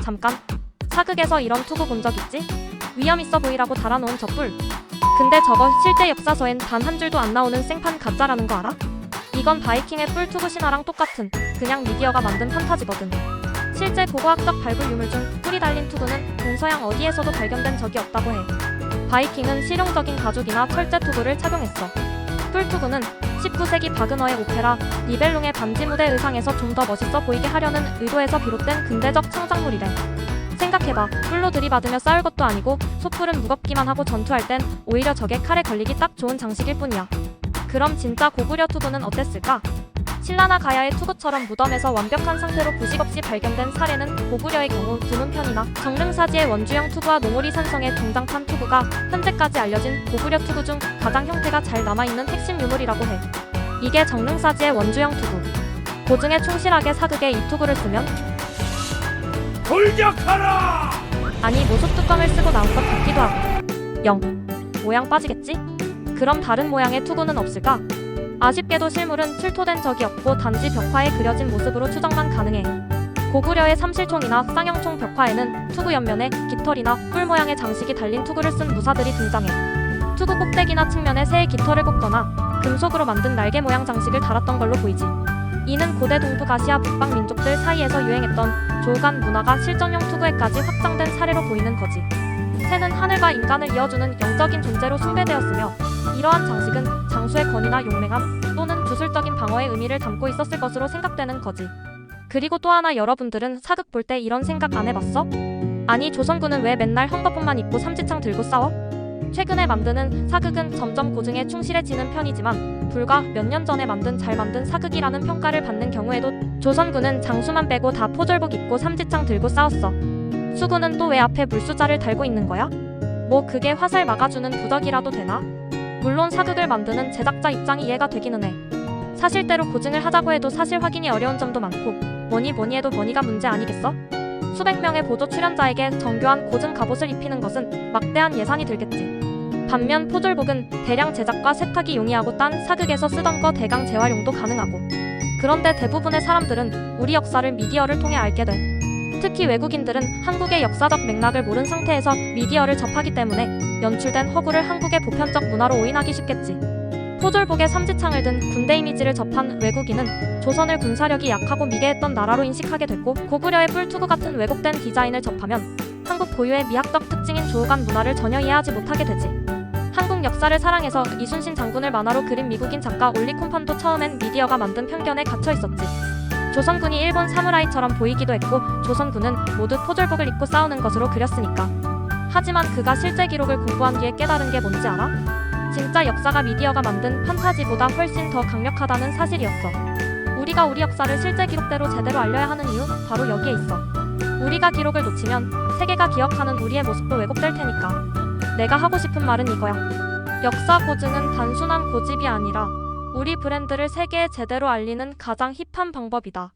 잠깐, 사극에서 이런 투구 본 적 있지? 위험 있어 보이라고 달아놓은 저 뿔. 근데 저거 실제 역사서엔 단 한 줄도 안 나오는 생판 가짜라는 거 알아? 이건 바이킹의 뿔 투구 신화랑 똑같은 그냥 미디어가 만든 판타지거든. 실제 고고학적 발굴 유물 중 뿔이 달린 투구는 동서양 어디에서도 발견된 적이 없다고 해. 바이킹은 실용적인 가죽이나 철제 투구를 착용했어. 뿔 투구는 19세기 바그너의 오페라 니벨룽의 반지 무대 의상에서 좀 더 멋있어 보이게 하려는 의도에서 비롯된 근대적 창작물이래. 생각해봐. 뿔로 들이받으며 싸울 것도 아니고 소뿔은 무겁기만 하고 전투할 땐 오히려 적의 칼에 걸리기 딱 좋은 장식일 뿐이야. 그럼 진짜 고구려 투구는 어땠을까? 신라나 가야의 투구처럼 무덤에서 완벽한 상태로 부식 없이 발견된 사례는 고구려의 경우 드문 편이나 정릉사지의 원주형 투구와 농오리 산성의 동장판 투구가 현재까지 알려진 고구려 투구 중 가장 형태가 잘 남아있는 핵심 유물이라고 해. 이게 정릉사지의 원주형 투구. 고증에 충실하게 사극에 이 투구를 쓰면 돌격하라! 아니 모속 뚜껑을 쓰고 나온 것 같기도 하고. 모양 빠지겠지? 그럼 다른 모양의 투구는 없을까? 아쉽게도 실물은 출토된 적이 없고 단지 벽화에 그려진 모습으로 추정만 가능해. 고구려의 삼실총이나 쌍용총 벽화에는 투구 옆면에 깃털이나 뿔 모양의 장식이 달린 투구를 쓴 무사들이 등장해. 투구 꼭대기나 측면에 새의 깃털을 꽂거나 금속으로 만든 날개 모양 장식을 달았던 걸로 보이지. 이는 고대 동북아시아 북방 민족들 사이에서 유행했던 조우간 문화가 실전용 투구에까지 확장된 사례로 보이는 거지. 새는 하늘과 인간을 이어주는 영적인 존재로 숭배되었으며 이러한 장식은 장수의 권위나 용맹함 또는 주술적인 방어의 의미를 담고 있었을 것으로 생각되는 거지. 그리고 또 하나, 여러분들은 사극 볼 때 이런 생각 안 해봤어? 아니 조선군은 왜 맨날 헝겊옷만 입고 삼지창 들고 싸워? 최근에 만드는 사극은 점점 고증에 충실해지는 편이지만 불과 몇 년 전에 잘 만든 사극이라는 평가를 받는 경우에도 조선군은 장수만 빼고 다 포졸복 입고 삼지창 들고 싸웠어. 수군은 또 왜 앞에 물수자를 달고 있는 거야? 뭐 그게 화살 막아주는 부적이라도 되나? 물론 사극을 만드는 제작자 입장이 이해가 되기는 해. 사실대로 고증을 하자고 해도 사실 확인이 어려운 점도 많고 뭐니 해도 머니가 문제 아니겠어? 수백 명의 보조 출연자에게 정교한 고증 갑옷을 입히는 것은 막대한 예산이 들겠지. 반면 포졸복은 대량 제작과 세탁이 용이하고 딴 사극에서 쓰던 거 대강 재활용도 가능하고. 그런데 대부분의 사람들은 우리 역사를 미디어를 통해 알게 돼. 특히 외국인들은 한국의 역사적 맥락을 모른 상태에서 미디어를 접하기 때문에 연출된 허구를 한국의 보편적 문화로 오인하기 쉽겠지. 포졸복에 삼지창을 든 군대 이미지를 접한 외국인은 조선을 군사력이 약하고 미개했던 나라로 인식하게 됐고 고구려의 뿔투구 같은 왜곡된 디자인을 접하면 한국 고유의 미학적 특징인 조우간 문화를 전혀 이해하지 못하게 되지. 한국 역사를 사랑해서 이순신 장군을 만화로 그린 미국인 작가 올리 콤판도 처음엔 미디어가 만든 편견에 갇혀 있었지. 조선군이 일본 사무라이처럼 보이기도 했고 조선군은 모두 포졸복을 입고 싸우는 것으로 그렸으니까. 하지만 그가 실제 기록을 공부한 뒤에 깨달은 게 뭔지 알아? 진짜 역사가 미디어가 만든 판타지보다 훨씬 더 강력하다는 사실이었어. 우리가 우리 역사를 실제 기록대로 제대로 알려야 하는 이유 바로 여기에 있어. 우리가 기록을 놓치면 세계가 기억하는 우리의 모습도 왜곡될 테니까. 내가 하고 싶은 말은 이거야. 역사 고증은 단순한 고집이 아니라 우리 브랜드를 세계에 제대로 알리는 가장 힙한 방법이다.